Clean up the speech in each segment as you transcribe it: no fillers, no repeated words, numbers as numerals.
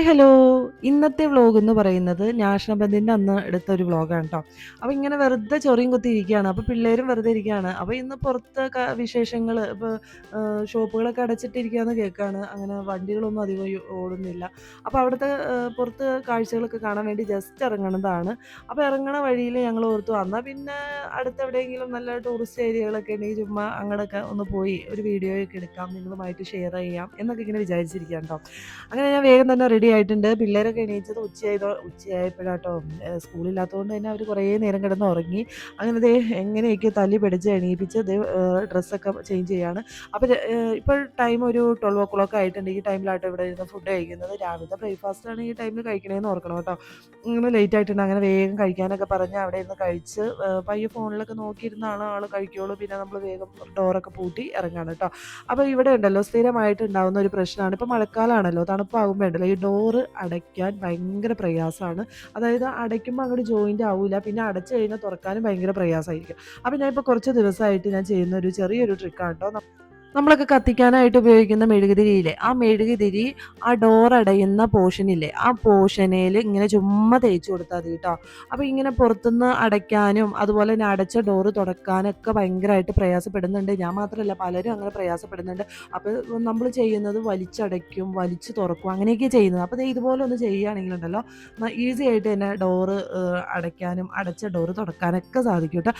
Hi hello. ഇന്നത്തെ vlog എന്ന് പറയുന്നത് നാഷണൽ ബന്ദിൻ്റെ അന്ന് എടുത്ത ഒരു വ്ലോഗാണ് കേട്ടോ. അപ്പോൾ ഇങ്ങനെ വെറുതെ ചൊറിയും കുത്തി ഇരിക്കുകയാണ്. അപ്പോൾ പിള്ളേരും വെറുതെ ഇരിക്കുകയാണ്. അപ്പോൾ ഇന്ന് പുറത്ത് വിശേഷങ്ങൾ ഇപ്പോൾ ഷോപ്പുകളൊക്കെ അടച്ചിട്ടിരിക്കുകയെന്ന് കേൾക്കുകയാണ്. അങ്ങനെ വണ്ടികളൊന്നും അധികം ഓടുന്നില്ല. അപ്പോൾ അവിടുത്തെ പുറത്ത് കാഴ്ചകളൊക്കെ കാണാൻ വേണ്ടി ജസ്റ്റ് ഇറങ്ങണതാണ്. അപ്പോൾ ഇറങ്ങണ വഴിയിൽ ഞങ്ങൾ ഓർത്തു എന്നാൽ പിന്നെ അടുത്തെവിടെയെങ്കിലും നല്ല ടൂറിസ്റ്റ് ഏരിയകളൊക്കെ ഉണ്ടെങ്കിൽ ചുമ്മാ അങ്ങോട്ടൊക്കെ ഒന്ന് പോയി ഒരു വീഡിയോയൊക്കെ എടുക്കാം, നിങ്ങളുമായിട്ട് ഷെയർ ചെയ്യാം എന്നൊക്കെ ഇങ്ങനെ വിചാരിച്ചിരിക്കുകയാണ് കേട്ടോ. അങ്ങനെ ഞാൻ വേഗം തന്നെ റെഡി ആയിട്ടുണ്ട്. പിള്ളേരൊക്കെ എണീച്ചത് ഉച്ചയായപ്പോഴാട്ടോ. സ്കൂളില്ലാത്തതുകൊണ്ട് തന്നെ അവർ കുറേ നേരം കിടന്ന് ഉറങ്ങി. അങ്ങനെ ദേ എങ്ങനെയൊക്കെ തല്ലി പിടിച്ച് എണീപ്പിച്ച് ഡ്രസ്സൊക്കെ ചേഞ്ച് ചെയ്യാണ്. അപ്പോൾ ഇപ്പോൾ ടൈം ഒരു 12 ആയിട്ടുണ്ട്. ഈ ടൈമിലാട്ടോ ഇവിടെ ഇരുന്ന് ഫുഡ് കഴിക്കുന്നത്. രാവിലത്തെ ബ്രേക്ക്ഫാസ്റ്റാണ് ഈ ടൈമിൽ കഴിക്കണേന്ന് ഓർക്കണം കേട്ടോ. ഇങ്ങനെ ലേറ്റ് ആയിട്ടുണ്ട്. അങ്ങനെ വേഗം കഴിക്കാനൊക്കെ പറഞ്ഞ് അവിടെ ഇരുന്ന് കഴിച്ച് പയ്യെ ഫോണിലൊക്കെ നോക്കിയിരുന്നാണ് ആൾ കഴിക്കുകയുള്ളൂ. പിന്നെ നമ്മൾ വേഗം ഡോറൊക്കെ പൂട്ടി ഇറങ്ങാണ് കേട്ടോ. അപ്പോൾ ഇവിടെ ഉണ്ടല്ലോ സ്ഥിരമായിട്ട് ഉണ്ടാകുന്ന ഒരു പ്രശ്നമാണ്. ഇപ്പോൾ മഴക്കാലമാണല്ലോ, തണുപ്പാകുമ്പോൾ ഉണ്ടല്ലോ ഈ ഡോറ് അടയ്ക്കാൻ ഭയങ്കര പ്രയാസമാണ്. അതായത് അടയ്ക്കുമ്പോൾ അങ്ങോട്ട് ജോയിൻ്റ് ആവില്ല, പിന്നെ അടച്ചു കഴിഞ്ഞാൽ തുറക്കാനും ഭയങ്കര പ്രയാസമായിരിക്കും. അപ്പോൾ ഞാൻ ഇപ്പോൾ കുറച്ച് ദിവസമായിട്ട് ഞാൻ ചെയ്യുന്ന ഒരു ചെറിയൊരു ട്രിക്കാണ് കേട്ടോ. നമ്മളൊക്കെ കത്തിക്കാനായിട്ട് ഉപയോഗിക്കുന്ന മെഴുകുതിരിയില്ലേ, ആ മെഴുകുതിരി ആ ഡോർ അടയുന്ന പോർഷനില്ലേ, ആ പോർഷനിൽ ഇങ്ങനെ ചുമ്മാ തേച്ച് കൊടുത്താൽ മതി കേട്ടോ. അപ്പോൾ ഇങ്ങനെ പുറത്തുനിന്ന് അടയ്ക്കാനും അതുപോലെ തന്നെ അടച്ച ഡോറ് തുറക്കാനൊക്കെ ഭയങ്കരമായിട്ട് പ്രയാസപ്പെടുന്നുണ്ട്. ഞാൻ മാത്രമല്ല, പലരും അങ്ങനെ പ്രയാസപ്പെടുന്നുണ്ട്. അപ്പോൾ നമ്മൾ ചെയ്യുന്നത് വലിച്ചടയ്ക്കും, വലിച്ച് തുറക്കും, അങ്ങനെയൊക്കെ ചെയ്യുന്നത്. അപ്പോൾ ഇതുപോലെ ഒന്ന് ചെയ്യുകയാണെങ്കിലുണ്ടല്ലോ ഈസി ആയിട്ട് തന്നെ ഡോറ് അടയ്ക്കാനും അടച്ച ഡോറ് തുറക്കാനൊക്കെ സാധിക്കും കേട്ടോ.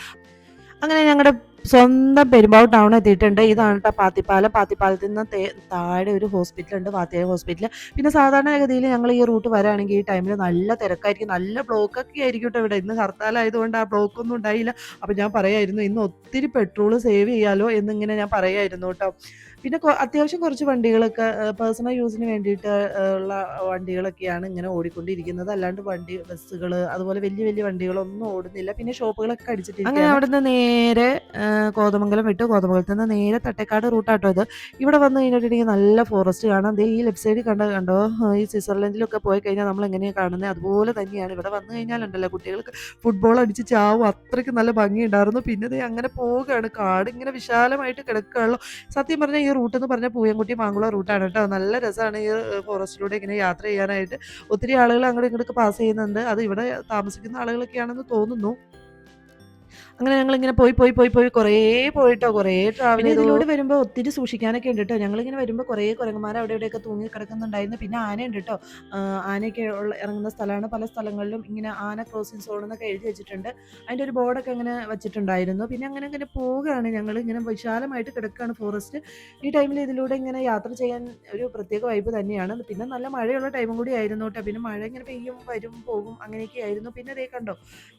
അങ്ങനെ ഞങ്ങളുടെ സ്വന്തം പെരുമ്പാവൂർ ടൗൺ എത്തിയിട്ടുണ്ട്. ഇതാണ് കേട്ടോ പാത്തിപ്പാലം. പാത്തിപ്പാലത്തിൽ നിന്ന് താഴെ ഒരു ഹോസ്പിറ്റലുണ്ട്, വാത്തിയായ ഹോസ്പിറ്റൽ. പിന്നെ സാധാരണഗതിയിൽ ഞങ്ങൾ ഈ റൂട്ട് വരാണെങ്കിൽ ഈ ടൈമിൽ നല്ല തിരക്കായിരിക്കും, നല്ല ബ്ലോക്കൊക്കെ ആയിരിക്കും കേട്ടോ ഇവിടെ. ഇന്ന് ഹർത്താലായതുകൊണ്ട് ആ ബ്ലോക്കൊന്നും ഉണ്ടായില്ല. അപ്പോൾ ഞാൻ പറയായിരുന്നു ഇന്ന് ഒത്തിരി പെട്രോൾ സേവ് ചെയ്യാലോ എന്നിങ്ങനെ ഞാൻ പറയായിരുന്നു കേട്ടോ. പിന്നെ അത്യാവശ്യം കുറച്ച് വണ്ടികളൊക്കെ പേഴ്സണൽ യൂസിന് വേണ്ടിയിട്ട് ഉള്ള വണ്ടികളൊക്കെയാണ് ഇങ്ങനെ ഓടിക്കൊണ്ടിരിക്കുന്നത്. അല്ലാണ്ട് ബസ്സുകൾ അതുപോലെ വലിയ വലിയ വണ്ടികളൊന്നും ഓടുന്നില്ല. പിന്നെ ഷോപ്പുകളൊക്കെ അടിച്ചിട്ടിരിക്കുകയാണ്. അങ്ങനെ അവിടുന്ന് നേരെ കോതമംഗലം വിട്ടു. കോതമംഗലത്ത് നിന്ന് നേരെ തട്ടേക്കാട് റൂട്ടാട്ടോ ഇത്. ഇവിടെ വന്ന് കഴിഞ്ഞിട്ടുണ്ടെങ്കിൽ നല്ല ഫോറസ്റ്റ് കാണാം. ദേ ഈ ലെഫ്റ്റ് സൈഡിൽ കണ്ടോ, ഈ സ്വിറ്റ്സർലൻഡിലൊക്കെ പോയി കഴിഞ്ഞാൽ നമ്മൾ എങ്ങനെയാണ് കാണുന്നത് അതുപോലെ തന്നെയാണ് ഇവിടെ വന്നു കഴിഞ്ഞാലുണ്ടല്ലോ കുട്ടികൾക്ക് ഫുട്ബോൾ അടിച്ച് ചാവും, അത്രയ്ക്ക് നല്ല ഭംഗിയുണ്ടായിരുന്നു. പിന്നെ ദേ അങ്ങനെ പോവുകയാണ്, കാട് ഇങ്ങനെ വിശാലമായിട്ട് കിടക്കുകയുള്ളൂ. സത്യം പറഞ്ഞാൽ ഈ റൂട്ട് എന്ന് പറഞ്ഞാൽ പൂയംകുട്ടി മാങ്കുളം റൂട്ടാണ് കേട്ടോ. നല്ല രസമാണ് ഈ ഫോറസ്റ്റിലൂടെ ഇങ്ങനെ യാത്ര ചെയ്യാനായിട്ട്. ഒത്തിരി ആളുകൾ അങ്ങോട്ടും ഇങ്ങോട്ടൊക്കെ പാസ് ചെയ്യുന്നുണ്ട്. അത് ഇവിടെ താമസിക്കുന്ന ആളുകളൊക്കെയാണെന്ന് തോന്നുന്നു. അങ്ങനെ ഞങ്ങളിങ്ങനെ പോയി പോയി പോയി പോയി കുറേ പോയിട്ടോ, കുറേ ട്രാവൽ ചെയ്തു. ഇതിലൂടെ വരുമ്പോൾ ഒത്തിരി സൂക്ഷിക്കാനൊക്കെ ഉണ്ട് കേട്ടോ. ഞങ്ങളിങ്ങനെ വരുമ്പോൾ കുറേ കുരങ്ങന്മാർ അവിടെ ഇവിടെയൊക്കെ തൂങ്ങി കിടക്കുന്നുണ്ടായിരുന്നു. പിന്നെ ആനയുണ്ട് കേട്ടോ. ആനയൊക്കെ ഇറങ്ങുന്ന സ്ഥലമാണ്. പല സ്ഥലങ്ങളിലും ഇങ്ങനെ ആന ക്രോസിംഗ് സോൺ എന്നൊക്കെ എഴുതി വെച്ചിട്ടുണ്ട്. അതിൻ്റെ ഒരു ബോർഡൊക്കെ ഇങ്ങനെ വെച്ചിട്ടുണ്ടായിരുന്നു. പിന്നെ അങ്ങനെ ഇങ്ങനെ പോവുകയാണ് ഞങ്ങൾ. ഇങ്ങനെ വിശാലമായിട്ട് കിടക്കുകയാണ് ഫോറസ്റ്റ്. ഈ ടൈമിൽ ഇതിലൂടെ ഇങ്ങനെ യാത്ര ചെയ്യാൻ ഒരു പ്രത്യേക വൈബ് തന്നെയാണ്. പിന്നെ നല്ല മഴയുള്ള ടൈമും കൂടി ആയിരുന്നു കേട്ടോ. പിന്നെ മഴ ഇങ്ങനെ പെയ്യും വരും പോകും അങ്ങനെയൊക്കെ ആയിരുന്നു. പിന്നെ അതേ കണ്ടോ,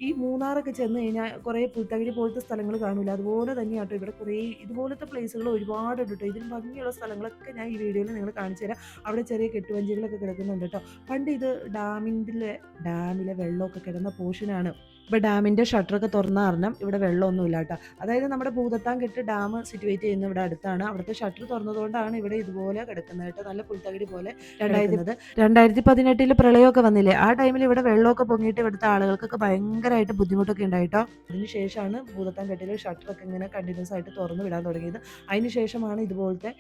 ഈ മൂന്നാറൊക്കെ ചെന്ന് കഴിഞ്ഞാൽ കുറേ പുൽത്തകിടി പോലത്തെ സ്ഥലങ്ങൾ കാണില്ല, അതുപോലെ തന്നെയാട്ടോ ഇവിടെ കുറേ ഇതുപോലത്തെ പ്ലേസുകൾ ഒരുപാടുണ്ട് കേട്ടോ. ഇതിന് ഭംഗിയുള്ള സ്ഥലങ്ങളൊക്കെ ഞാൻ ഈ വീഡിയോയിൽ നിങ്ങൾ കാണിച്ചു തരാം. അവിടെ ചെറിയ കെട്ടുവഞ്ചികളൊക്കെ കിടക്കുന്നുണ്ട് കേട്ടോ. പണ്ട് ഇത് ഡാമിലെ വെള്ളമൊക്കെ കിടന്ന പോർഷനാണ്. ഇപ്പോൾ ഡാമിൻ്റെ ഷട്ടറൊക്കെ തുറന്ന കാരണം ഇവിടെ വെള്ളമൊന്നുമില്ല കേട്ടോ. അതായത് നമ്മുടെ ഭൂതത്താൻകെട്ട് ഡാം സിറ്റുവേറ്റ് ചെയ്യുന്ന ഇവിടെ അടുത്താണ്. അവിടുത്തെ ഷട്ടർ തുറന്നതുകൊണ്ടാണ് ഇവിടെ ഇതുപോലെ കിടക്കുന്നത് കേട്ടോ, നല്ല പുൽത്തകിടി പോലെ. 2018 പ്രളയമൊക്കെ വന്നില്ലേ, ആ ടൈമിൽ ഇവിടെ വെള്ളമൊക്കെ പൊങ്ങിയിട്ട് ഇവിടുത്തെ ആളുകൾക്കൊക്കെ ഭയങ്കരമായിട്ട് ബുദ്ധിമുട്ടൊക്കെ ഉണ്ടായിട്ടോ. അതിനുശേഷമാണ് ഭൂതത്താൻകെട്ടിലെ ഷട്ടറൊക്കെ ഇങ്ങനെ കണ്ടിന്യൂസ് ആയിട്ട് തുറന്നു വിടാൻ തുടങ്ങിയത്. അതിനുശേഷമാണ് ഇതുപോലത്തെ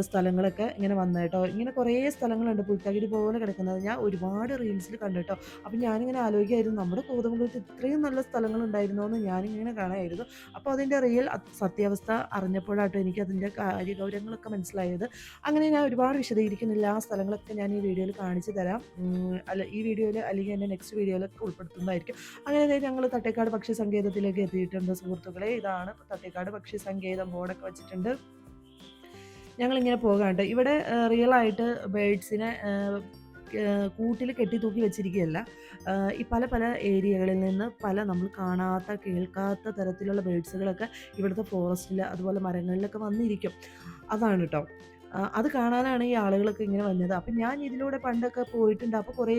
സ്ഥലങ്ങളൊക്കെ ഇങ്ങനെ വന്നത് കേട്ടോ. ഇങ്ങനെ കുറേ സ്ഥലങ്ങളുണ്ട് പുൽത്തകിടി പോലെ കിടക്കുന്നത്. ഞാൻ ഒരുപാട് റീൽസിൽ കണ്ടു കേട്ടോ. അപ്പം ഞാനിങ്ങനെ ആലോചിക്കായിരുന്നു നമ്മുടെ കോതമംഗലത്ത് ഇത്രയും നല്ല സ്ഥലങ്ങളുണ്ടായിരുന്നോ എന്ന് ഞാനിങ്ങനെ കാണാമായിരുന്നു. അപ്പോൾ അതിൻ്റെ റിയൽ സത്യാവസ്ഥ അറിഞ്ഞപ്പോഴാട്ടോ എനിക്ക് അതിൻ്റെ കാര്യഗൗരവങ്ങളൊക്കെ മനസ്സിലായത്. അങ്ങനെ ഞാൻ ഒരുപാട് വിശദീകരിക്കുന്നില്ല, ആ സ്ഥലങ്ങളൊക്കെ ഞാൻ ഈ വീഡിയോയിൽ കാണിച്ചു തരാം. ഈ വീഡിയോയിൽ അല്ലെങ്കിൽ എൻ്റെ നെക്സ്റ്റ് വീഡിയോയിലൊക്കെ ഉൾപ്പെടുത്തുന്നതായിരിക്കും. അങ്ങനെ ഞങ്ങൾ തട്ടേക്കാട് പക്ഷി സങ്കേതത്തിലേക്ക് എത്തിയിട്ടുണ്ട് സുഹൃത്തുക്കളെ. ഇതാണ് തട്ടേക്കാട് പക്ഷി സങ്കേതം, ബോർഡൊക്കെ വെച്ചിട്ടുണ്ട്. ഞങ്ങളിങ്ങനെ പോകാണ്ട്. ഇവിടെ റിയലായിട്ട് ബേഡ്സിനെ കൂട്ടിൽ കെട്ടിത്തൂക്കി വെച്ചിരിക്കുകയല്ല. ഈ പല പല ഏരിയകളിൽ നിന്ന് പല നമ്മൾ കാണാത്ത കേൾക്കാത്ത തരത്തിലുള്ള ബേഡ്സുകളൊക്കെ ഇവിടുത്തെ ഫോറസ്റ്റിൽ അതുപോലെ മരങ്ങളിലൊക്കെ വന്നിരിക്കും. അതാണ് കേട്ടോ. അത് കാണാനാണ് ഈ ആളുകളൊക്കെ ഇങ്ങനെ വന്നത്. അപ്പം ഞാൻ ഇതിലൂടെ പണ്ടൊക്കെ പോയിട്ടുണ്ട്. അപ്പോൾ കുറേ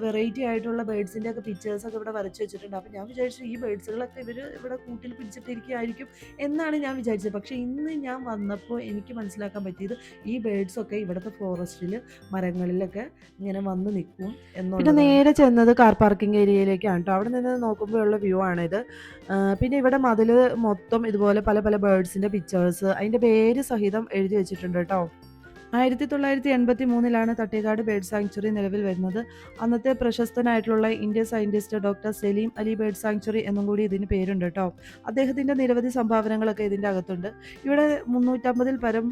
വെറൈറ്റി ആയിട്ടുള്ള ബേഡ്സിൻ്റെ ഒക്കെ പിക്ചേഴ്സൊക്കെ ഇവിടെ വരച്ച് വെച്ചിട്ടുണ്ട്. അപ്പോൾ ഞാൻ വിചാരിച്ചു ഈ ബേഡ്സുകളൊക്കെ ഇവിടെ കൂട്ടിൽ പിടിച്ചിട്ടിരിക്കുകയായിരിക്കും എന്നാണ് ഞാൻ വിചാരിച്ചത്. പക്ഷേ ഇന്ന് ഞാൻ വന്നപ്പോൾ എനിക്ക് മനസ്സിലാക്കാൻ പറ്റിയത് ഈ ബേഡ്സൊക്കെ ഇവിടുത്തെ ഫോറസ്റ്റിൽ മരങ്ങളിലൊക്കെ ഇങ്ങനെ വന്ന് നിൽക്കും എന്നുള്ളത്. പിന്നെ നേരെ ചെന്നത് കാർ പാർക്കിംഗ് ഏരിയയിലേക്കാണ് കേട്ടോ. അവിടെ നിന്ന് നോക്കുമ്പോൾ ഉള്ള വ്യൂ ആണിത്. പിന്നെ ഇവിടെ മതിൽ മൊത്തം ഇതുപോലെ പല പല ബേഡ്സിൻ്റെ പിക്ചേഴ്സ് അതിൻ്റെ പേര് സഹിതം എഴുതി വെച്ചിട്ടുണ്ട് കേട്ടോ. 1983 തട്ടേക്കാട് ബേർഡ് സാങ്ച്വറി നിലവിൽ വരുന്നത്. അന്നത്തെ പ്രശസ്തനായിട്ടുള്ള Indian scientist doctor Salim Ali bird sanctuary എന്നും കൂടി ഇതിന് പേരുണ്ട് കേട്ടോ. അദ്ദേഹത്തിൻ്റെ നിരവധി സംഭാവനകളൊക്കെ ഇതിൻ്റെ അകത്തുണ്ട്. ഇവിടെ 350 പരം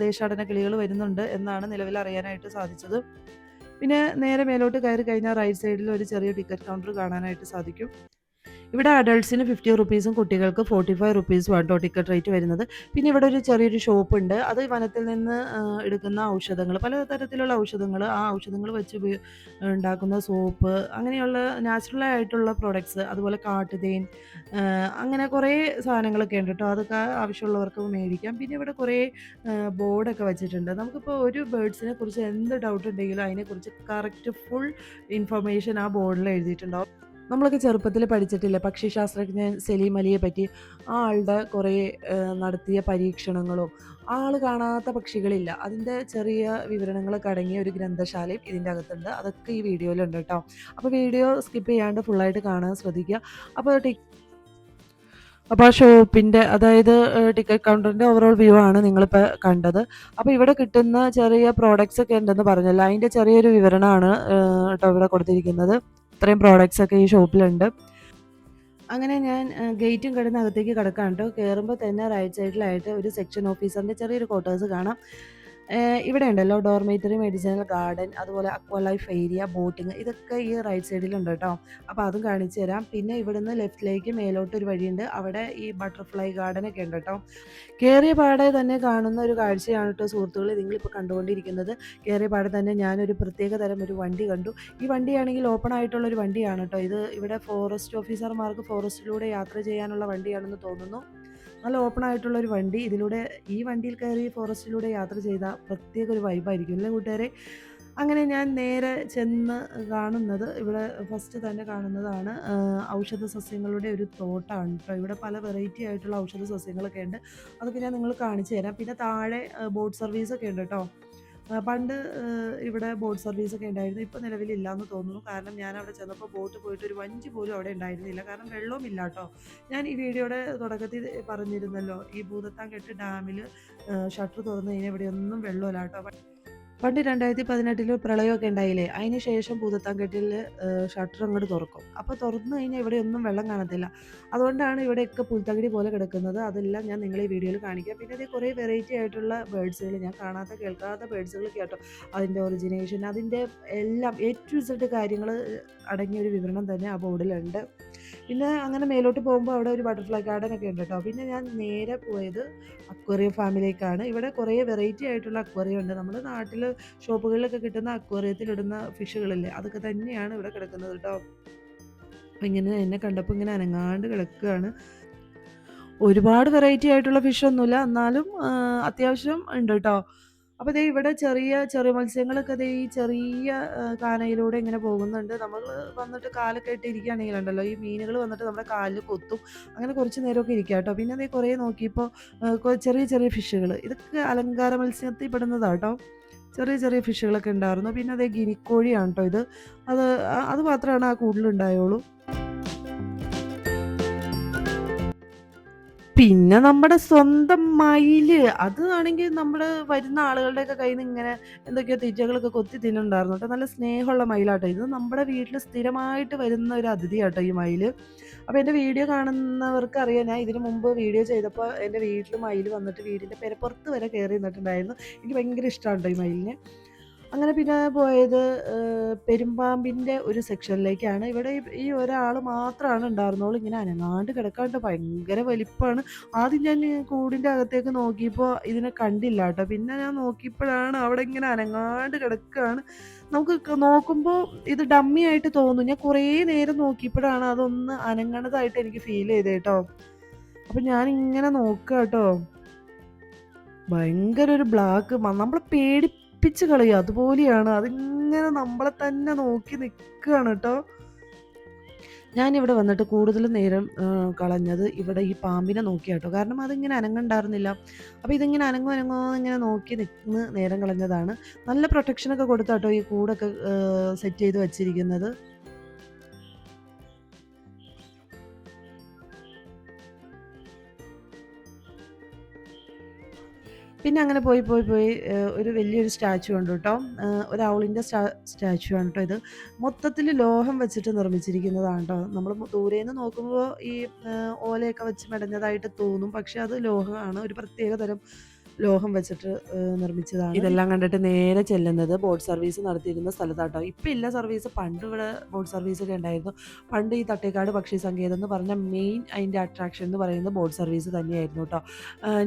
ദേശാടന കിളികൾ വരുന്നുണ്ട് എന്നാണ് നിലവിൽ അറിയാനായിട്ട് സാധിച്ചത്. പിന്നെ നേരെ മേലോട്ട് കയറി കഴിഞ്ഞാൽ റൈറ്റ് സൈഡിൽ ഒരു ചെറിയ ടിക്കറ്റ് കൗണ്ടർ കാണാനായിട്ട് സാധിക്കും. ഇവിടെ അഡൾട്ട്സിന് 50 റുപ്പീസും കുട്ടികൾക്ക് 45 റുപ്പീസും ആട്ടോ ടിക്കറ്റ് റേറ്റ് വരുന്നത്. പിന്നെ ഇവിടെ ഒരു ചെറിയൊരു ഷോപ്പ് ഉണ്ട്. അത് വനത്തിൽ നിന്ന് എടുക്കുന്ന ഔഷധങ്ങൾ, പലതരത്തിലുള്ള ഔഷധങ്ങൾ, ആ ഔഷധങ്ങൾ വെച്ച് ഉണ്ടാക്കുന്ന സോപ്പ്, അങ്ങനെയുള്ള നാച്ചുറൽ ആയിട്ടുള്ള പ്രോഡക്ട്സ്, അതുപോലെ കാട്ടുതേൻ, അങ്ങനെ കുറേ സാധനങ്ങളൊക്കെ ഉണ്ട് കേട്ടോ. അതൊക്കെ ആവശ്യമുള്ളവർക്ക് മേടിക്കാം. പിന്നെ ഇവിടെ കുറേ ബോർഡൊക്കെ വെച്ചിട്ടുണ്ട്. നമുക്കിപ്പോൾ ഒരു ബേർഡ്സിനെ കുറിച്ച് എന്ത് ഡൗട്ട് ഉണ്ടെങ്കിലും അതിനെക്കുറിച്ച് കറക്റ്റ് ഫുൾ ഇൻഫർമേഷൻ ആ ബോർഡിൽ എഴുതിയിട്ടുണ്ടാവും. നമ്മളൊക്കെ ചെറുപ്പത്തിൽ പഠിച്ചിട്ടില്ലേ പക്ഷിശാസ്ത്രജ്ഞൻ സലീം അലിയെ പറ്റി. ആ ആളുടെ കുറേ നടത്തിയ പരീക്ഷണങ്ങളും ആൾ കാണാത്ത പക്ഷികളില്ല, അതിൻ്റെ ചെറിയ വിവരണങ്ങളൊക്കെ അടങ്ങിയ ഒരു ഗ്രന്ഥശാലയും ഇതിൻ്റെ അകത്തുണ്ട്. അതൊക്കെ ഈ വീഡിയോയിലുണ്ട് കേട്ടോ. അപ്പോൾ വീഡിയോ സ്കിപ്പ് ചെയ്യാണ്ട് ഫുള്ളായിട്ട് കാണാൻ ശ്രദ്ധിക്കുക. അപ്പോൾ അപ്പോൾ ആ ഷോപ്പിൻ്റെ, അതായത് ടിക്കറ്റ് കൗണ്ടറിൻ്റെ ഓവറോൾ വ്യൂ ആണ് നിങ്ങളിപ്പോൾ കണ്ടത്. അപ്പോൾ ഇവിടെ കിട്ടുന്ന ചെറിയ പ്രോഡക്റ്റ്സ് ഒക്കെ ഉണ്ടെന്ന് പറഞ്ഞല്ലോ, അതിൻ്റെ ചെറിയൊരു വിവരണമാണ് കേട്ടോ ഇവിടെ കൊടുത്തിരിക്കുന്നത്. ഇത്രയും പ്രോഡക്റ്റ്സ് ഒക്കെ ഈ ഷോപ്പിലുണ്ട്. അങ്ങനെ ഞാൻ ഗേറ്റും കടന്ന് അകത്തേക്ക് കിടക്കാം കേട്ടോ. കയറുമ്പോൾ തന്നെ റൈറ്റ് സൈഡിലായിട്ട് ഒരു സെക്ഷൻ ഓഫീസറിൻ്റെ ചെറിയൊരു ക്വാർട്ടേഴ്സ് കാണാം. ഇവിടെ ഉണ്ടല്ലോ ഡോർമേറ്ററി, മെഡിസിനൽ ഗാർഡൻ, അതുപോലെ അക്വാ ലൈഫ് ഏരിയ, ബോട്ടിങ്, ഇതൊക്കെ ഈ റൈറ്റ് സൈഡിലുണ്ട് കേട്ടോ. അപ്പോൾ അതും കാണിച്ചു തരാം. പിന്നെ ഇവിടുന്ന് ലെഫ്റ്റിലേക്ക് മേലോട്ടൊരു വഴിയുണ്ട്, അവിടെ ഈ ബട്ടർഫ്ലൈ ഗാർഡനൊക്കെ ഉണ്ട് കേട്ടോ. കയറിയ പാടെ തന്നെ കാണുന്ന ഒരു കാഴ്ചയാണ് കേട്ടോ സുഹൃത്തുക്കളെ നിങ്ങളിപ്പോൾ കണ്ടുകൊണ്ടിരിക്കുന്നത്. കയറിയ പാടെ തന്നെ ഞാനൊരു പ്രത്യേക തരം ഒരു വണ്ടി കണ്ടു. ഈ വണ്ടിയാണെങ്കിൽ ഓപ്പൺ ആയിട്ടുള്ളൊരു വണ്ടിയാണ് കേട്ടോ. ഇത് ഇവിടെ ഫോറസ്റ്റ് ഓഫീസർമാർക്ക് ഫോറസ്റ്റിലൂടെ യാത്ര ചെയ്യാനുള്ള വണ്ടിയാണെന്ന് തോന്നുന്നു. നല്ല ഓപ്പൺ ആയിട്ടുള്ളൊരു വണ്ടി. ഈ വണ്ടിയിൽ കയറി ഫോറസ്റ്റിലൂടെ യാത്ര ചെയ്താൽ പ്രത്യേക ഒരു വൈബായിരിക്കും അല്ലേ കൂട്ടുകാരെ. അങ്ങനെ ഞാൻ നേരെ ചെന്ന് കാണുന്നത്, ഇവിടെ ഫസ്റ്റ് തന്നെ കാണുന്നതാണ് ഔഷധ സസ്യങ്ങളുടെ ഒരു തോട്ടമാണ് കേട്ടോ. ഇവിടെ പല വെറൈറ്റി ആയിട്ടുള്ള ഔഷധ സസ്യങ്ങളൊക്കെ ഉണ്ട്. അതൊക്കെ ഞാൻ നിങ്ങൾ കാണിച്ചു തരാം. പിന്നെ താഴെ ബോട്ട് സർവീസൊക്കെ ഉണ്ട് കേട്ടോ. പണ്ട് ഇവിടെ ബോട്ട് സർവീസൊക്കെ ഉണ്ടായിരുന്നു. ഇപ്പോൾ നിലവിലില്ല എന്ന് തോന്നുന്നു. കാരണം ഞാൻ അവിടെ ചെന്നപ്പോൾ ബോട്ട് പോയിട്ട് ഒരു വഞ്ചി പോലും അവിടെ ഉണ്ടായിരുന്നില്ല. കാരണം വെള്ളവുമില്ല കേട്ടോ. ഞാൻ ഈ വീഡിയോയുടെ തുടക്കത്തിൽ പറഞ്ഞിരുന്നല്ലോ, ഈ ഭൂതത്താൻകെട്ട് ഡാമിൽ ഷട്ടർ തുറന്നു കഴിഞ്ഞാൽ ഇവിടെയൊന്നും വെള്ളമില്ല കേട്ടോ. പണ്ട് 2018 പ്രളയമൊക്കെ ഉണ്ടായില്ലേ, അതിന് ശേഷം ഭൂതത്താൻകെട്ടിൽ ഷട്ടർ അങ്ങോട്ട് തുറക്കും. അപ്പോൾ തുറന്നു കഴിഞ്ഞാൽ ഇവിടെ ഒന്നും വെള്ളം കാണത്തില്ല. അതുകൊണ്ടാണ് ഇവിടെയൊക്കെ പുൽത്തകിടി പോലെ കിടക്കുന്നത്. അതെല്ലാം ഞാൻ നിങ്ങളെ ഈ വീഡിയോയിൽ കാണിക്കാം. പിന്നെ ഇത് കുറേ വെറൈറ്റി ആയിട്ടുള്ള ബേഡ്സുകൾ, ഞാൻ കാണാത്ത കേൾക്കാത്ത ബേഡ്സുകൾ കേട്ടോ. അതിൻ്റെ ഒറിജിനേഷൻ, അതിൻ്റെ എല്ലാം A to Z കാര്യങ്ങൾ അടങ്ങിയ ഒരു വിവരണം തന്നെ ആ ബോർഡിലുണ്ട്. പിന്നെ അങ്ങനെ മേലോട്ട് പോകുമ്പോൾ അവിടെ ഒരു ബട്ടർഫ്ലൈ ഗാർഡൻ ഒക്കെ ഉണ്ട് കേട്ടോ. പിന്നെ ഞാൻ നേരെ പോയത് അക്വേറിയം ഫാമിലേക്കാണ്. ഇവിടെ കുറേ വെറൈറ്റി ആയിട്ടുള്ള അക്വേറിയം ഉണ്ട്. നമ്മുടെ നാട്ടിൽ ഷോപ്പുകളിലൊക്കെ കിട്ടുന്ന അക്വേറിയത്തിലിടുന്ന ഫിഷുകളില്ലേ, അതൊക്കെ തന്നെയാണ് ഇവിടെ കിടക്കുന്നത് കേട്ടോ. അപ്പം ഇങ്ങനെ എന്നെ കണ്ടപ്പോൾ ഇങ്ങനെ അനങ്ങാണ്ട് കിടക്കുകയാണ്. ഒരുപാട് വെറൈറ്റി ആയിട്ടുള്ള ഫിഷൊന്നുമില്ല, എന്നാലും അത്യാവശ്യം ഉണ്ട് കേട്ടോ. അപ്പോൾ ദേ ഇവിടെ ചെറിയ ചെറിയ മത്സ്യങ്ങളൊക്കെ ദേ ഈ ചെറിയ കാനയിലൂടെ ഇങ്ങനെ പോകുന്നുണ്ട്. നമ്മൾ വന്നിട്ട് കാലൊക്കെ ഇട്ട് ഇരിക്കുകയാണെങ്കിലുണ്ടല്ലോ, ഈ മീനുകൾ വന്നിട്ട് നമ്മുടെ കാലിൽ കൊത്തും. അങ്ങനെ കുറച്ച് നേരമൊക്കെ ഇരിക്കുക കേട്ടോ. പിന്നെ ദേ കുറേ നോക്കിയപ്പോൾ ചെറിയ ചെറിയ ഫിഷുകൾ, ഇതൊക്കെ അലങ്കാര മത്സ്യത്തിൽ പെടുന്നതാണ് കേട്ടോ. ചെറിയ ചെറിയ ഫിഷുകളൊക്കെ ഉണ്ടായിരുന്നു. പിന്നെ അതേ ഗിനിക്കോഴിയാണ് കേട്ടോ ഇത്. അത് മാത്രമാണ് ആ കൂടുതലുണ്ടായുള്ളൂ. പിന്നെ നമ്മുടെ സ്വന്തം മയില്, അത് ആണെങ്കിൽ നമ്മുടെ വരുന്ന ആളുകളുടെയൊക്കെ കയ്യിൽ നിന്ന് ഇങ്ങനെ എന്തൊക്കെയോ തീറ്റകളൊക്കെ കൊത്തി തിന്നുണ്ടായിരുന്നു കേട്ടോ. നല്ല സ്നേഹമുള്ള മയിലാട്ടോ. ഇത് നമ്മുടെ വീട്ടിൽ സ്ഥിരമായിട്ട് വരുന്ന ഒരു അതിഥിയാട്ടോ ഈ മയില്. അപ്പോൾ എൻ്റെ വീഡിയോ കാണുന്നവർക്ക് അറിയാം, ഞാൻ ഇതിന് മുമ്പ് വീഡിയോ ചെയ്തപ്പോൾ എൻ്റെ വീട്ടിൽ മയിൽ വന്നിട്ട് വീടിൻ്റെ പെരപ്പുറത്ത് വരെ കയറി നിന്നിട്ടുണ്ടായിരുന്നു. എനിക്ക് ഭയങ്കര ഇഷ്ടമാണ് കേട്ടോ ഈ മയിലിനെ. അങ്ങനെ പിന്നെ പോയത് പെരുമ്പാമ്പിൻ്റെ ഒരു സെക്ഷനിലേക്കാണ്. ഇവിടെ ഈ ഒരാൾ മാത്രമാണ് ഉണ്ടായിരുന്നുള്ളൂ. ഇങ്ങനെ അനങ്ങാണ്ട് കിടക്കാണ്ട് ഭയങ്കര വലിപ്പമാണ്. ആദ്യം ഞാൻ കൂടിൻ്റെ അകത്തേക്ക് നോക്കിയപ്പോൾ ഇതിനെ കണ്ടില്ല കേട്ടോ. പിന്നെ ഞാൻ നോക്കിയപ്പോഴാണ് അവിടെ ഇങ്ങനെ അനങ്ങാണ്ട് കിടക്കുകയാണ്. നമുക്ക് നോക്കുമ്പോൾ ഇത് ഡമ്മി ആയിട്ട് തോന്നും. ഞാൻ കുറേ നേരം നോക്കിയപ്പോഴാണ് അതൊന്ന് അനങ്ങണതായിട്ട് എനിക്ക് ഫീൽ ചെയ്തത് കേട്ടോ. അപ്പം ഞാനിങ്ങനെ നോക്കുക കേട്ടോ. ഭയങ്കര ഒരു ബ്ലാക്ക്, നമ്മളെ പേടിപ്പിച്ച് കളയും അതുപോലെയാണ്. അതിങ്ങനെ നമ്മളെ തന്നെ നോക്കി നിൽക്കുകയാണ് കേട്ടോ. ഞാനിവിടെ വന്നിട്ട് കൂടുതൽ നേരം കളഞ്ഞത് ഇവിടെ ഈ പാമ്പിനെ നോക്കിയാട്ടോ. കാരണം അതിങ്ങനെ അനങ്ങുണ്ടായിരുന്നില്ല. അപ്പോൾ ഇതിങ്ങനെ അനങ്ങോ ഇങ്ങനെ നോക്കി നിന്ന് നേരം കളഞ്ഞതാണ്. നല്ല പ്രൊട്ടക്ഷനൊക്കെ കൊടുത്താട്ടോ ഈ കൂടൊക്കെ സെറ്റ് ചെയ്ത് വച്ചിരിക്കുന്നത്. പിന്നെ അങ്ങനെ പോയി പോയി പോയി ഒരു വലിയൊരു സ്റ്റാച്ചു ഉണ്ട് കേട്ടോ. ഒരു ഔളിൻ്റെ സ്റ്റാച്ചു ആണ് കേട്ടോ ഇത്. മൊത്തത്തിൽ ലോഹം വെച്ചിട്ട് നിർമ്മിച്ചിരിക്കുന്നതാണ് കേട്ടോ. നമ്മൾ ദൂരേന്ന് നോക്കുമ്പോൾ ഈ ഓലയൊക്കെ വെച്ച് മെടഞ്ഞതായിട്ട് തോന്നും, പക്ഷെ അത് ലോഹമാണ്, ഒരു പ്രത്യേക തരം ലോഹം വെച്ചിട്ട് നിർമ്മിച്ചതാണ്. ഇതെല്ലാം കണ്ടിട്ട് നേരെ ചെല്ലുന്നത് ബോട്ട് സർവീസ് നടത്തിയിരുന്ന സ്ഥലത്താട്ടോ. ഇപ്പം ഇല്ല സർവീസ്, പണ്ട് ഇവിടെ ബോട്ട് സർവീസ് ഒക്കെ ഉണ്ടായിരുന്നു. പണ്ട് ഈ തട്ടേക്കാട് പക്ഷി സങ്കേതം എന്ന് പറഞ്ഞ മെയിൻ അതിൻ്റെ അട്രാക്ഷൻ എന്ന് പറയുന്നത് ബോട്ട് സർവീസ് തന്നെയായിരുന്നു കേട്ടോ.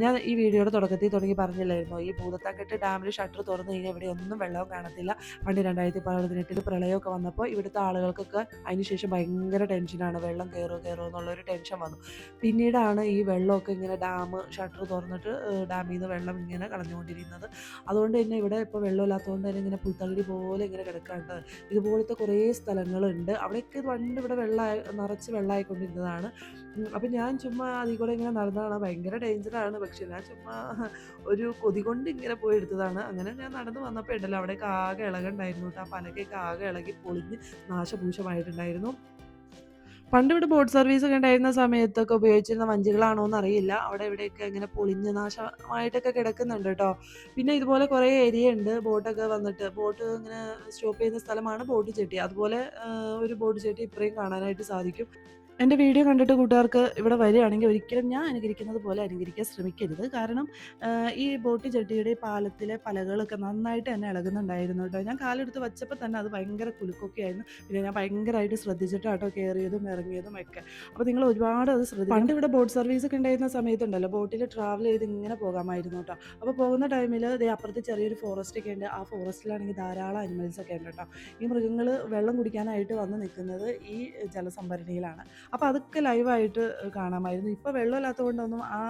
ഞാൻ ഈ വീഡിയോയുടെ തുടക്കത്തിൽ തുടങ്ങി പറഞ്ഞില്ലായിരുന്നു, ഈ ഭൂതത്താൻകെട്ട് ഡാമിൽ ഷട്ടർ തുറന്നു കഴിഞ്ഞാൽ ഇവിടെ ഒന്നും വെള്ളവും കാണത്തില്ല. പണ്ട് 2018 പ്രളയമൊക്കെ വന്നപ്പോൾ ഇവിടുത്തെ ആളുകൾക്കൊക്കെ അതിനുശേഷം ഭയങ്കര ടെൻഷനാണ്, വെള്ളം കയറുമോ കയറുമോ എന്നുള്ളൊരു ടെൻഷൻ വന്നു. പിന്നീടാണ് ഈ വെള്ളമൊക്കെ ഇങ്ങനെ ഷട്ടർ തുറന്നിട്ട് ഡാമിൽ നിന്ന് വെള്ളം ഇങ്ങനെ കളഞ്ഞുകൊണ്ടിരിക്കുന്നത്. അതുകൊണ്ട് തന്നെ ഇവിടെ ഇപ്പോൾ വെള്ളമില്ലാത്തതുകൊണ്ട് തന്നെ ഇങ്ങനെ പുൽത്തകിടി പോലെ ഇങ്ങനെ കിടക്കാണ്ട്. ഇതുപോലത്തെ കുറേ സ്ഥലങ്ങളുണ്ട്, അവിടെയൊക്കെ പണ്ട് ഇവിടെ നിറച്ച് വെള്ളമായിക്കൊണ്ടിരുന്നതാണ്. അപ്പം ഞാൻ ചുമ്മാ അതിൽ കൂടെ ഇങ്ങനെ നടന്നതാണ്, ഭയങ്കര ഡേഞ്ചറാണ്, പക്ഷെ ഞാൻ ചുമ്മാ ഒരു കൊതി കൊണ്ട് ഇങ്ങനെ പോയി എടുത്തതാണ്. അങ്ങനെ ഞാൻ നടന്ന് വന്നപ്പോൾ ഉണ്ടല്ലോ അവിടെയൊക്കെ ആകെ ഇളകുണ്ടായിരുന്നു കേട്ടോ. ആ പലകയൊക്കെ ആകെ ഇളകി പൊളിഞ്ഞ് നാശഭൂഷമായിട്ടുണ്ടായിരുന്നു. പണ്ട് ഇവിടെ ബോട്ട് സർവീസ് ഒക്കെ ഉണ്ടായിരുന്ന സമയത്തൊക്കെ ഉപയോഗിച്ചിരുന്ന വഞ്ചികളാണോ എന്ന് അറിയില്ല. അവിടെ ഇവിടെയൊക്കെ ഇങ്ങനെ പൊളിഞ്ഞ് നാശമായിട്ടൊക്കെ കിടക്കുന്നുണ്ട് കേട്ടോ. പിന്നെ ഇതുപോലെ കുറേ ഏരിയ ഉണ്ട്, ബോട്ടൊക്കെ വന്നിട്ട് ബോട്ട് ഇങ്ങനെ സ്റ്റോപ്പ് ചെയ്യുന്ന സ്ഥലമാണ് ബോട്ട് ജെട്ടി. അതുപോലെ ഒരു ബോട്ട് ജെട്ടി ഇപ്പുറയും കാണാനായിട്ട് സാധിക്കും. എൻ്റെ വീഡിയോ കണ്ടിട്ട് കൂട്ടുകാർക്ക് ഇവിടെ വരികയാണെങ്കിൽ ഒരിക്കലും ഞാൻ അനുകരിക്കുന്നത് പോലെ അനുകരിക്കാൻ ശ്രമിക്കരുത്. കാരണം ഈ ബോട്ട് ജെട്ടിയുടെ ഈ പാലത്തിലെ പലകളൊക്കെ നന്നായിട്ട് തന്നെ ഇളകുന്നുണ്ടായിരുന്നു കേട്ടോ. ഞാൻ കാലെടുത്ത് വച്ചപ്പോൾ തന്നെ അത് ഭയങ്കര കുലുക്കൊക്കെ ആയിരുന്നു. പിന്നെ ഞാൻ ഭയങ്കരമായിട്ട് ശ്രദ്ധിച്ചിട്ടാട്ടോ കയറിയതും ഇറങ്ങിയതും ഒക്കെ. അപ്പോൾ നിങ്ങൾ ഒരുപാട് അത് ശ്രദ്ധിക്കും. പണ്ട് ഇവിടെ ബോട്ട് സർവീസ് ഒക്കെ ഉണ്ടായിരുന്ന സമയത്തുണ്ടല്ലോ ബോട്ടിൽ ട്രാവൽ ചെയ്ത് ഇങ്ങനെ പോകാമായിരുന്നു കേട്ടോ. അപ്പോൾ പോകുന്ന ടൈമിൽ ദേ അപ്പുറത്ത് ചെറിയൊരു ഫോറസ്റ്റ് ഒക്കെ ഉണ്ട്. ആ ഫോറസ്റ്റിലാണെങ്കിൽ ധാരാളം അനിമൽസ് ഒക്കെ ഉണ്ട് കേട്ടോ. ഈ മൃഗങ്ങൾ വെള്ളം കുടിക്കാനായിട്ട് വന്ന് നിൽക്കുന്നത് ഈ ജലസംഭരണിയിലാണ്. അപ്പോൾ അതൊക്കെ ലൈവായിട്ട് കാണാമായിരുന്നു. ഇപ്പോൾ വെള്ളമില്ലാത്തത് കൊണ്ടൊന്നും ആ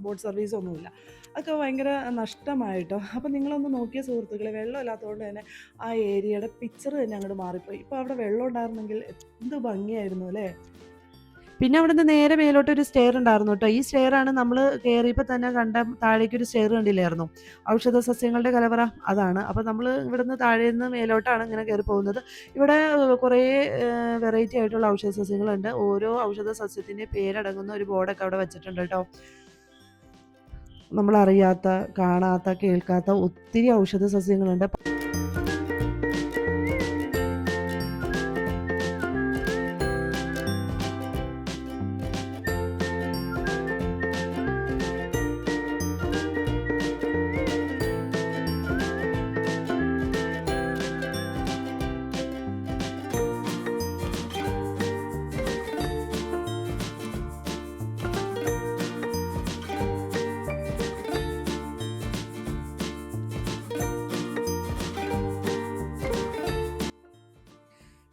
ബോട്ട് സർവീസ് ഒന്നുമില്ല. അതൊക്കെ ഭയങ്കര നഷ്ടമായിട്ടോ. അപ്പോൾ നിങ്ങളൊന്ന് നോക്കിയ സുഹൃത്തുക്കളെ, വെള്ളമില്ലാത്തതുകൊണ്ട് തന്നെ ആ ഏരിയയുടെ പിക്ചർ തന്നെ അങ്ങോട്ട് മാറിപ്പോയി. ഇപ്പോൾ അവിടെ വെള്ളം ഉണ്ടായിരുന്നെങ്കിൽ എന്ത് ഭംഗിയായിരുന്നു അല്ലേ. പിന്നെ അവിടുന്ന് നേരെ മേലോട്ട് ഒരു സ്റ്റെയർ ഉണ്ടായിരുന്നു കേട്ടോ. ഈ സ്റ്റെയറാണ് നമ്മൾ കയറിയപ്പോൾ തന്നെ കണ്ട താഴേക്കൊരു സ്റ്റെയർ കണ്ടില്ലായിരുന്നോ? ഔഷധ സസ്യങ്ങളുടെ കലവറ അതാണ്. അപ്പോൾ നമ്മൾ ഇവിടുന്ന് താഴേന്ന് മേലോട്ടാണ് ഇങ്ങനെ കയറി പോകുന്നത്. ഇവിടെ കുറേ വെറൈറ്റി ആയിട്ടുള്ള ഔഷധ സസ്യങ്ങളുണ്ട്. ഓരോ ഔഷധ സസ്യത്തിൻ്റെയും പേരടങ്ങുന്ന ഒരു ബോർഡൊക്കെ അവിടെ വെച്ചിട്ടുണ്ട് കേട്ടോ. നമ്മളറിയാത്ത, കാണാത്ത, കേൾക്കാത്ത ഒത്തിരി ഔഷധ സസ്യങ്ങളുണ്ട്.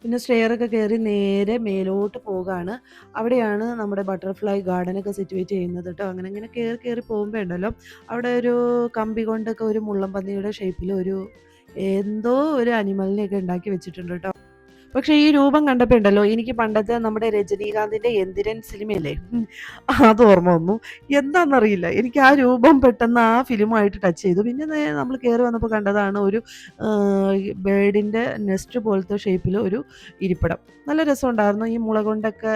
പിന്നെ സ്റ്റെയറൊക്കെ കയറി നേരെ മേലോട്ട് പോകാണ്. അവിടെയാണ് നമ്മുടെ ബട്ടർഫ്ലൈ ഗാർഡനൊക്കെ സിറ്റുവേറ്റ് ചെയ്യുന്നത് കേട്ടോ. അങ്ങനെ ഇങ്ങനെ കയറി കയറി പോകുമ്പോൾ ഉണ്ടല്ലോ അവിടെ ഒരു കമ്പി കൊണ്ടൊക്കെ ഒരു മുള്ളം പന്നിയുടെ ഷേപ്പിൽ ഒരു എന്തോ ഒരു അനിമലിനെയൊക്കെ ഉണ്ടാക്കി വെച്ചിട്ടുണ്ട് കേട്ടോ. പക്ഷേ ഈ രൂപം കണ്ടപ്പോൾ ഉണ്ടല്ലോ എനിക്ക് പണ്ടത്തെ നമ്മുടെ രജനീകാന്തിൻ്റെ എന്തിരൻ സിനിമയില്ലേ, അത് ഓർമ്മ വന്നു. എന്താണെന്നറിയില്ല, എനിക്ക് ആ രൂപം പെട്ടെന്ന് ആ ഫിലിമായിട്ട് ടച്ച് ചെയ്തു. പിന്നെ നമ്മൾ കയറി വന്നപ്പോൾ കണ്ടതാണ് ഒരു ബേർഡിൻ്റെ നെസ്റ്റ് പോലത്തെ ഷേപ്പിൽ ഒരു ഇരിപ്പിടം. നല്ല രസമുണ്ടായിരുന്നു. ഈ മുള കൊണ്ടൊക്കെ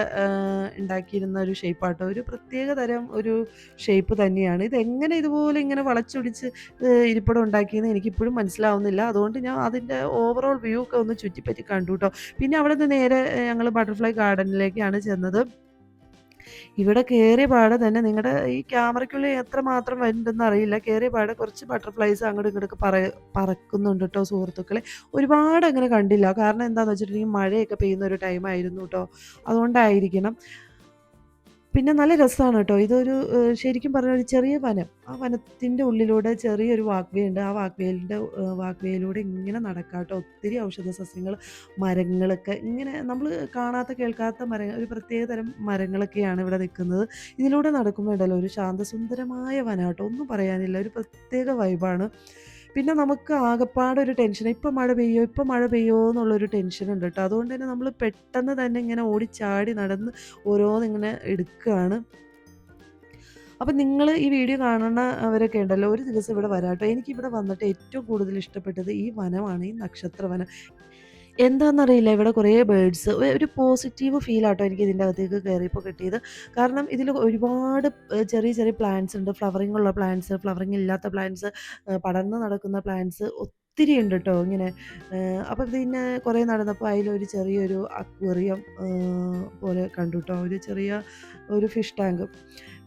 ഉണ്ടാക്കിയിരുന്ന ഒരു ഷേപ്പാട്ടോ. ഒരു പ്രത്യേക തരം ഒരു ഷേപ്പ് തന്നെയാണ്. ഇതെങ്ങനെ ഇതുപോലെ ഇങ്ങനെ വളച്ചൊടിച്ച് ഇരിപ്പിടം ഉണ്ടാക്കിയെന്ന് എനിക്കിപ്പോഴും മനസ്സിലാവുന്നില്ല. അതുകൊണ്ട് ഞാൻ അതിൻ്റെ ഓവറോൾ വ്യൂ ഒക്കെ ഒന്ന് ചുറ്റിപ്പറ്റി കണ്ടു കേട്ടോ. പിന്നെ അവിടെ നിന്ന് നേരെ ഞങ്ങൾ ബട്ടർഫ്ലൈ ഗാർഡനിലേക്കാണ് ചെന്നത്. ഇവിടെ കയറിയ പാടെ തന്നെ നിങ്ങളുടെ ഈ ക്യാമറയ്ക്കുള്ളിൽ എത്രമാത്രം വരുന്നുണ്ടെന്ന് അറിയില്ല. കയറിയ പാടെ കുറച്ച് ബട്ടർഫ്ലൈസ് അങ്ങോട്ടും ഇങ്ങോട്ടൊക്കെ പറക്കുന്നുണ്ട് കേട്ടോ സുഹൃത്തുക്കളെ. ഒരുപാട് അങ്ങനെ കണ്ടില്ല. കാരണം എന്താണെന്ന് വെച്ചിട്ടുണ്ടെങ്കിൽ മഴയൊക്കെ പെയ്യുന്ന ഒരു ടൈമായിരുന്നു കേട്ടോ. അതുകൊണ്ടായിരിക്കണം. പിന്നെ നല്ല രസമാണ് കേട്ടോ. ഇതൊരു ശരിക്കും പറഞ്ഞാൽ ഒരു ചെറിയ വനം. ആ വനത്തിൻ്റെ ഉള്ളിലൂടെ ചെറിയൊരു വാക്ക് വേ ഉണ്ട്. ആ വാക്ക് വേയിലൂടെ ഇങ്ങനെ നടക്കാം കേട്ടോ. ഒത്തിരി ഔഷധ സസ്യങ്ങൾ, മരങ്ങളൊക്കെ ഇങ്ങനെ നമ്മൾ കാണാത്ത കേൾക്കാത്ത മരങ്ങൾ, ഒരു പ്രത്യേക തരം മരങ്ങളൊക്കെയാണ് ഇവിടെ നിൽക്കുന്നത്. ഇതിലൂടെ നടക്കുമ്പോൾ ഉണ്ടല്ലോ ഒരു ശാന്തസുന്ദരമായ വനം കേട്ടോ. ഒന്നും പറയാനില്ല, ഒരു പ്രത്യേക വൈബാണ്. പിന്നെ നമുക്ക് ആകപ്പാടെ ഒരു ടെൻഷൻ, ഇപ്പം മഴ പെയ്യോ എന്നുള്ളൊരു ടെൻഷനുണ്ട് കേട്ടോ. അതുകൊണ്ട് തന്നെ നമ്മൾ പെട്ടെന്ന് തന്നെ ഇങ്ങനെ ഓടിച്ചാടി നടന്ന് ഓരോന്നിങ്ങനെ എടുക്കുകയാണ്. അപ്പം നിങ്ങൾ ഈ വീഡിയോ കാണുന്നവരൊക്കെ ഉണ്ടല്ലോ ഒരു ദിവസം ഇവിടെ വരാം കേട്ടോ. എനിക്കിവിടെ വന്നിട്ട് ഏറ്റവും കൂടുതൽ ഇഷ്ടപ്പെട്ടത് ഈ വനമാണ്, ഈ നക്ഷത്രവനം. എന്താന്നറിയില്ല ഇവിടെ കുറേ ബേഡ്സ് ഒരു പോസിറ്റീവ് ഫീലാട്ടോ എനിക്ക് ഇതിൻ്റെ അകത്തേക്ക് കയറിയപ്പോൾ കിട്ടിയത്. കാരണം ഇതിൽ ഒരുപാട് ചെറിയ ചെറിയ പ്ലാന്റ്സ് ഉണ്ട്. ഫ്ലവറിംഗ് ഉള്ള പ്ലാന്റ്സ്, ഫ്ലവറിംഗ് ഇല്ലാത്ത പ്ലാന്റ്സ്, പടർന്ന് നടക്കുന്ന പ്ലാന്റ്സ് ഒത്തിരി ഉണ്ട് ട്ടോ ഇങ്ങനെ. അപ്പം പിന്നെ കുറേ നടന്നപ്പോൾ അതിലൊരു ചെറിയൊരു അക്വേറിയം പോലെ കണ്ടു ട്ടോ. ഒരു ചെറിയ ഒരു ഫിഷ് ടാങ്ക്.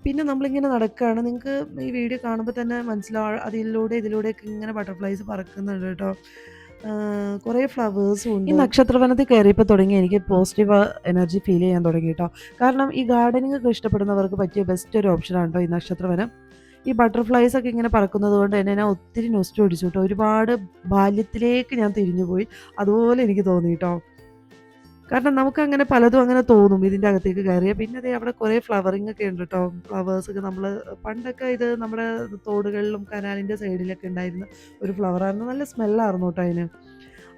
പിന്നെ നമ്മളിങ്ങനെ നടക്കുകയാണ്. നിങ്ങൾക്ക് ഈ വീഡിയോ കാണുമ്പോൾ തന്നെ മനസ്സിലാവും അതിലൂടെ ഇതിലൂടെയൊക്കെ ഇങ്ങനെ ബട്ടർഫ്ലൈസ് പറക്കുന്നുണ്ട് കേട്ടോ. കുറേ ഫ്ലവേഴ്സും ഉണ്ട്. ഈ നക്ഷത്രവനത്തിൽ കയറിയപ്പോൾ തുടങ്ങി എനിക്ക് പോസിറ്റീവ് എനർജി ഫീൽ ചെയ്യാൻ തുടങ്ങി കേട്ടോ. കാരണം ഈ ഗാർഡനിങ് ഒക്കെ ഇഷ്ടപ്പെടുന്നവർക്ക് പറ്റിയ ബെസ്റ്റ് ഒരു ഓപ്ഷനാണ് കേട്ടോ ഈ നക്ഷത്രവനം. ഈ ബട്ടർഫ്ലൈസ് ഒക്കെ ഇങ്ങനെ പറക്കുന്നത് കൊണ്ട് തന്നെ ഞാൻ ഒത്തിരി നൊസ്റ്റു അടിച്ചു കേട്ടോ. ഒരുപാട് ബാല്യത്തിലേക്ക് ഞാൻ തിരിഞ്ഞുപോയി. അതുപോലെ എനിക്ക് തോന്നി കേട്ടോ. കാരണം നമുക്കങ്ങനെ പലതും അങ്ങനെ തോന്നും ഇതിൻ്റെ അകത്തേക്ക് കയറിയാൽ. പിന്നെ ദേ അവിടെ കുറേ ഫ്ലവറിങ് ഒക്കെ ഉണ്ട് കേട്ടോ. ഫ്ലവേഴ്സൊക്കെ നമ്മൾ പണ്ടൊക്കെ ഇത് നമ്മുടെ തോടുകളിലും കനാലിൻ്റെ സൈഡിലൊക്കെ ഉണ്ടായിരുന്ന ഒരു ഫ്ലവറായിരുന്നു. നല്ല സ്മെല്ലായിരുന്നു കേട്ടോ അതിന്.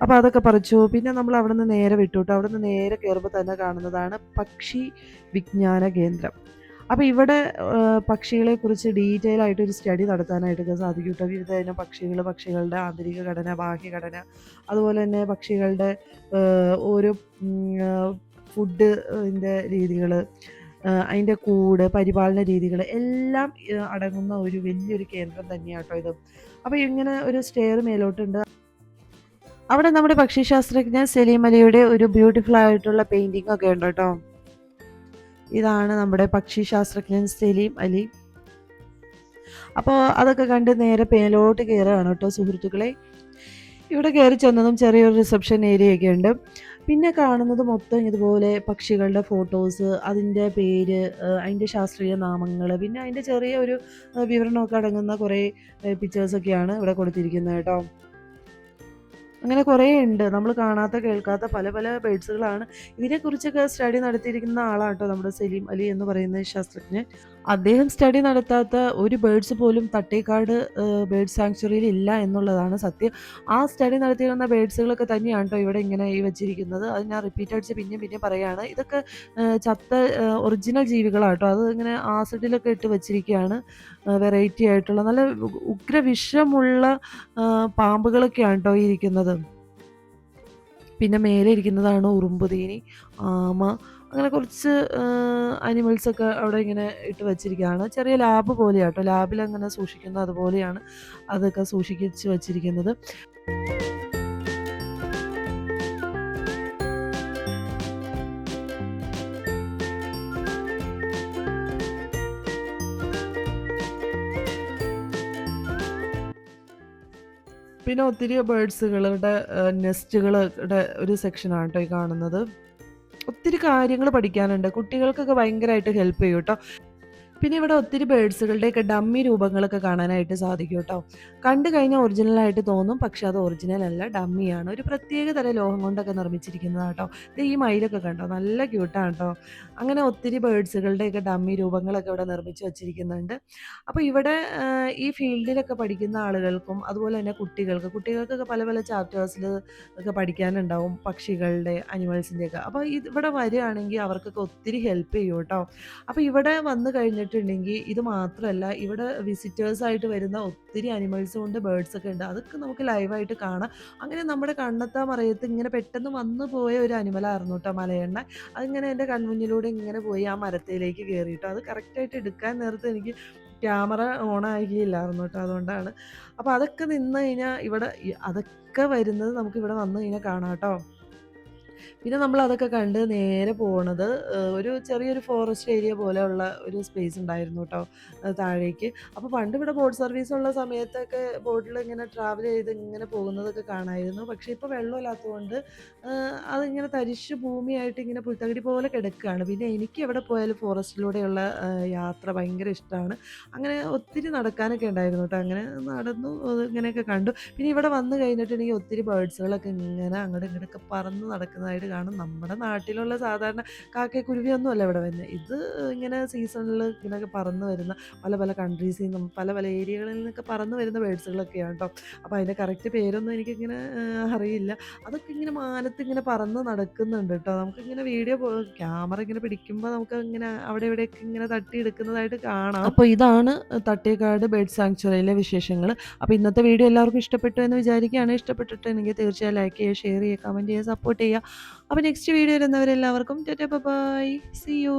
അപ്പോൾ അതൊക്കെ പറിച്ചു. പിന്നെ നമ്മൾ അവിടെ നിന്ന് നേരെ വിട്ടു കേട്ടോ. അവിടെ നിന്ന് നേരെ കയറുമ്പോൾ തന്നെ കാണുന്നതാണ് പക്ഷി വിജ്ഞാന കേന്ദ്രം. അപ്പോൾ ഇവിടെ പക്ഷികളെക്കുറിച്ച് ഡീറ്റെയിൽ ആയിട്ട് ഒരു സ്റ്റഡി നടത്താനായിട്ടൊക്കെ സാധിക്കും കേട്ടോ. വിവിധ ഇനം പക്ഷികൾ, പക്ഷികളുടെ ആന്തരിക ഘടന, ബാഹ്യഘടന, അതുപോലെ തന്നെ പക്ഷികളുടെ ഓരോ ഫുഡ് ൻ്റെ രീതികൾ, അതിൻ്റെ കൂട്, പരിപാലന രീതികൾ എല്ലാം അടങ്ങുന്ന ഒരു വലിയൊരു കേന്ദ്രം തന്നെയാണ് കേട്ടോ ഇത്. അപ്പോൾ ഇങ്ങനെ ഒരു സ്റ്റെയർ മേലോട്ടുണ്ട്. അവിടെ നമ്മുടെ പക്ഷിശാസ്ത്രജ്ഞൻ സലീം അലിയുടെ ഒരു ബ്യൂട്ടിഫുൾ ആയിട്ടുള്ള പെയിൻറ്റിംഗ് ഒക്കെ ഉണ്ട് കേട്ടോ. ഇതാണ് നമ്മുടെ പക്ഷിശാസ്ത്രജ്ഞൻ സലീം അലി. അപ്പോൾ അതൊക്കെ കണ്ട് നേരെ മേലോട്ട് കയറുകയാണ് കേട്ടോ സുഹൃത്തുക്കളെ. ഇവിടെ കയറി ചെന്നതും ചെറിയൊരു റിസപ്ഷൻ ഏരിയയൊക്കെ ഉണ്ട്. പിന്നെ കാണുന്നത് മൊത്തം ഇതുപോലെ പക്ഷികളുടെ ഫോട്ടോസ്, അതിൻ്റെ പേര്, അതിൻ്റെ ശാസ്ത്രീയ നാമങ്ങൾ, പിന്നെ അതിൻ്റെ ചെറിയ ഒരു വിവരണമൊക്കെ അടങ്ങുന്ന കുറേ പിക്ചേഴ്സൊക്കെയാണ് ഇവിടെ കൊടുത്തിരിക്കുന്നത് കേട്ടോ. അങ്ങനെ കുറേ ഉണ്ട്. നമ്മൾ കാണാത്ത കേൾക്കാത്ത പല പല ബേഡ്സുകളാണ്. ഇതിനെക്കുറിച്ചൊക്കെ സ്റ്റഡി നടത്തിയിരിക്കുന്ന ആളാണ് കേട്ടോ നമ്മുടെ സലീം അലി എന്ന് പറയുന്ന ശാസ്ത്രജ്ഞൻ. അദ്ദേഹം സ്റ്റഡി നടത്താത്ത ഒരു ബേഡ്സ് പോലും തട്ടേക്കാട് ബേഡ് സാങ്ച്വറിയിൽ ഇല്ല എന്നുള്ളതാണ് സത്യം. ആ സ്റ്റഡി നടത്തിയിരുന്ന ബേഡ്സുകളൊക്കെ തന്നെയാണ് കേട്ടോ ഇവിടെ ഇങ്ങനെ ഈ വെച്ചിരിക്കുന്നത്. അത് ഞാൻ റിപ്പീറ്റ് അടിച്ച് പിന്നെയും പിന്നെയും പറയുകയാണ്. ഇതൊക്കെ ചത്ത ഒറിജിനൽ ജീവികളാണ് കേട്ടോ. അത് ഇങ്ങനെ ആസിഡിലൊക്കെ ഇട്ട് വെച്ചിരിക്കുകയാണ്. വെറൈറ്റി ആയിട്ടുള്ള നല്ല ഉഗ്രവിഷമുള്ള പാമ്പുകളൊക്കെയാണ് കേട്ടോ ഈ ഇരിക്കുന്നത്. പിന്നെ മേലെ ഇരിക്കുന്നതാണ് ഉറുമ്പുതീനി, ആമ, അങ്ങനെ കുറച്ച് അനിമൽസൊക്കെ അവിടെ ഇങ്ങനെ ഇട്ട് വെച്ചിരിക്കുകയാണ്. ചെറിയ ലാബ് പോലെയാണ് കേട്ടോ. ലാബിൽ അങ്ങനെ സൂക്ഷിക്കുന്നത് അതുപോലെയാണ് അതൊക്കെ സൂക്ഷിച്ച് വെച്ചിരിക്കുന്നത്. പിന്നെ ഒത്തിരി ബേഡ്സുകളുടെ നെസ്റ്റുകളുടെ ഒരു സെക്ഷനാണ് കേട്ടോ ഈ കാണുന്നത്. ഒത്തിരി കാര്യങ്ങൾ പഠിക്കാനുണ്ട്. കുട്ടികൾക്കൊക്കെ ഭയങ്കരമായിട്ട് ഹെൽപ്പ് ചെയ്യും കേട്ടോ. പിന്നെ ഇവിടെ ഒത്തിരി ബേഡ്സുകളുടെയൊക്കെ ഡമ്മി രൂപങ്ങളൊക്കെ കാണാനായിട്ട് സാധിക്കും കേട്ടോ. കണ്ടു കഴിഞ്ഞാൽ ഒറിജിനലായിട്ട് തോന്നും, പക്ഷെ അത് ഒറിജിനൽ അല്ല, ഡമ്മിയാണ്. ഒരു പ്രത്യേക തരം ലോഹം കൊണ്ടൊക്കെ നിർമ്മിച്ചിരിക്കുന്നതാണ് കേട്ടോ. ഇത് ഈ മയിലൊക്കെ കണ്ടോ, നല്ല ക്യൂട്ടാണ് കേട്ടോ. അങ്ങനെ ഒത്തിരി ബേഡ്സുകളുടെയൊക്കെ ഡമ്മി രൂപങ്ങളൊക്കെ ഇവിടെ നിർമ്മിച്ച് വെച്ചിരിക്കുന്നുണ്ട്. അപ്പോൾ ഇവിടെ ഈ ഫീൽഡിലൊക്കെ പഠിക്കുന്ന ആളുകൾക്കും അതുപോലെ തന്നെ കുട്ടികൾക്കൊക്കെ പല പല ചാപ്റ്റേഴ്സിൽ ഒക്കെ പഠിക്കാനുണ്ടാവും പക്ഷികളുടെ, അനിമൽസിൻ്റെയൊക്കെ. അപ്പോൾ ഇവിടെ വരികയാണെങ്കിൽ അവർക്കൊക്കെ ഒത്തിരി ഹെൽപ്പ് ചെയ്യും കേട്ടോ. അപ്പോൾ ഇവിടെ വന്നു കഴിഞ്ഞിട്ടുണ്ടെങ്കിൽ ഇത് മാത്രമല്ല, ഇവിടെ വിസിറ്റേഴ്സായിട്ട് വരുന്ന ഒത്തിരി അനിമൽസും ഉണ്ട്, ബേഡ്സൊക്കെ ഉണ്ട്. അതൊക്കെ നമുക്ക് ലൈവായിട്ട് കാണാം. അങ്ങനെ നമ്മുടെ കണ്ണെത്താ മറയത്ത് ഇങ്ങനെ പെട്ടെന്ന് വന്നു പോയ ഒരു അനിമലായിരുന്നു കേട്ടോ മലയെണ്ണ. അതിങ്ങനെ എൻ്റെ കൺമുന്നിലൂടെ ഇങ്ങനെ പോയി ആ മരത്തിലേക്ക് കയറിയിട്ടോ. അത് കറക്റ്റായിട്ട് എടുക്കാൻ നേരത്ത് എനിക്ക് ക്യാമറ ഓൺ ആകില്ലായിരുന്നു കേട്ടോ. അതുകൊണ്ടാണ്. അപ്പോൾ അതൊക്കെ നിന്ന് കഴിഞ്ഞാൽ ഇവിടെ അതൊക്കെ വരുന്നത് നമുക്ക് ഇവിടെ വന്നു കഴിഞ്ഞാൽ കാണാം കേട്ടോ. പിന്നെ നമ്മൾ അതൊക്കെ കണ്ട് നേരെ പോണത് ഒരു ചെറിയൊരു ഫോറസ്റ്റ് ഏരിയ പോലെയുള്ള ഒരു സ്പേസ് ഉണ്ടായിരുന്നു കേട്ടോ താഴേക്ക്. അപ്പോൾ പണ്ട് ഇവിടെ ബോട്ട് സർവീസ് ഉള്ള സമയത്തൊക്കെ ബോട്ടിൽ ഇങ്ങനെ ട്രാവൽ ചെയ്ത് ഇങ്ങനെ പോകുന്നതൊക്കെ കാണായിരുന്നു. പക്ഷേ ഇപ്പോൾ വെള്ളമില്ലാത്തതുകൊണ്ട് അതിങ്ങനെ തരിശ് ഭൂമിയായിട്ട് ഇങ്ങനെ പുൽത്തകിടി പോലെ കിടക്കുകയാണ്. പിന്നെ എനിക്ക് എവിടെ പോയാലും ഫോറസ്റ്റിലൂടെയുള്ള യാത്ര ഭയങ്കര ഇഷ്ടമാണ്. അങ്ങനെ ഒത്തിരി നടക്കാനൊക്കെ ഉണ്ടായിരുന്നു കേട്ടോ. അങ്ങനെ നടന്നു ഇങ്ങനെയൊക്കെ കണ്ടു. പിന്നെ ഇവിടെ വന്നു കഴിഞ്ഞിട്ടുണ്ടെങ്കിൽ ഒത്തിരി ബേഡ്സുകളൊക്കെ ഇങ്ങനെ അങ്ങോട്ടും ഇങ്ങോട്ടൊക്കെ പറന്ന് നടക്കുന്ന വരുന്നതായിട്ട് കാണും. നമ്മുടെ നാട്ടിലുള്ള സാധാരണ കാക്കക്കുരുവിയൊന്നും അല്ല ഇവിടെ വരുന്നത്. ഇത് ഇങ്ങനെ സീസണിൽ ഇങ്ങനെയൊക്കെ പറന്ന് വരുന്ന പല പല കൺട്രീസിൽ നിന്നും പല പല ഏരിയകളിൽ നിന്നൊക്കെ പറന്ന് വരുന്ന ബേഡ്സുകളൊക്കെയാണ് കേട്ടോ. അപ്പോൾ അതിൻ്റെ കറക്റ്റ് പേരൊന്നും എനിക്കിങ്ങനെ അറിയില്ല. അതൊക്കെ ഇങ്ങനെ മാനത്ത് ഇങ്ങനെ പറന്ന് നടക്കുന്നുണ്ട് കേട്ടോ. നമുക്കിങ്ങനെ ക്യാമറ ഇങ്ങനെ പിടിക്കുമ്പോൾ നമുക്ക് ഇങ്ങനെ അവിടെ ഇവിടെയൊക്കെ ഇങ്ങനെ തട്ടിയെടുക്കുന്നതായിട്ട് കാണാം. അപ്പോൾ ഇതാണ് തട്ടേക്കാട് ബേർഡ് സാങ്ച്വറിയിലെ വിശേഷങ്ങൾ. അപ്പോൾ ഇന്നത്തെ വീഡിയോ എല്ലാവർക്കും ഇഷ്ടപ്പെട്ടു എന്ന് വിചാരിക്കുകയാണ്. ഇഷ്ടപ്പെട്ടിട്ടുണ്ടെങ്കിൽ തീർച്ചയായും ലൈക്ക് ചെയ്യുക, ഷെയർ ചെയ്യുക, കമൻറ്റ് ചെയ്യുക, സപ്പോർട്ട് ചെയ്യുക. അപ്പോൾ നെക്സ്റ്റ് വീഡിയോ വരുന്നവരെല്ലാവർക്കും tata bye bye. See U.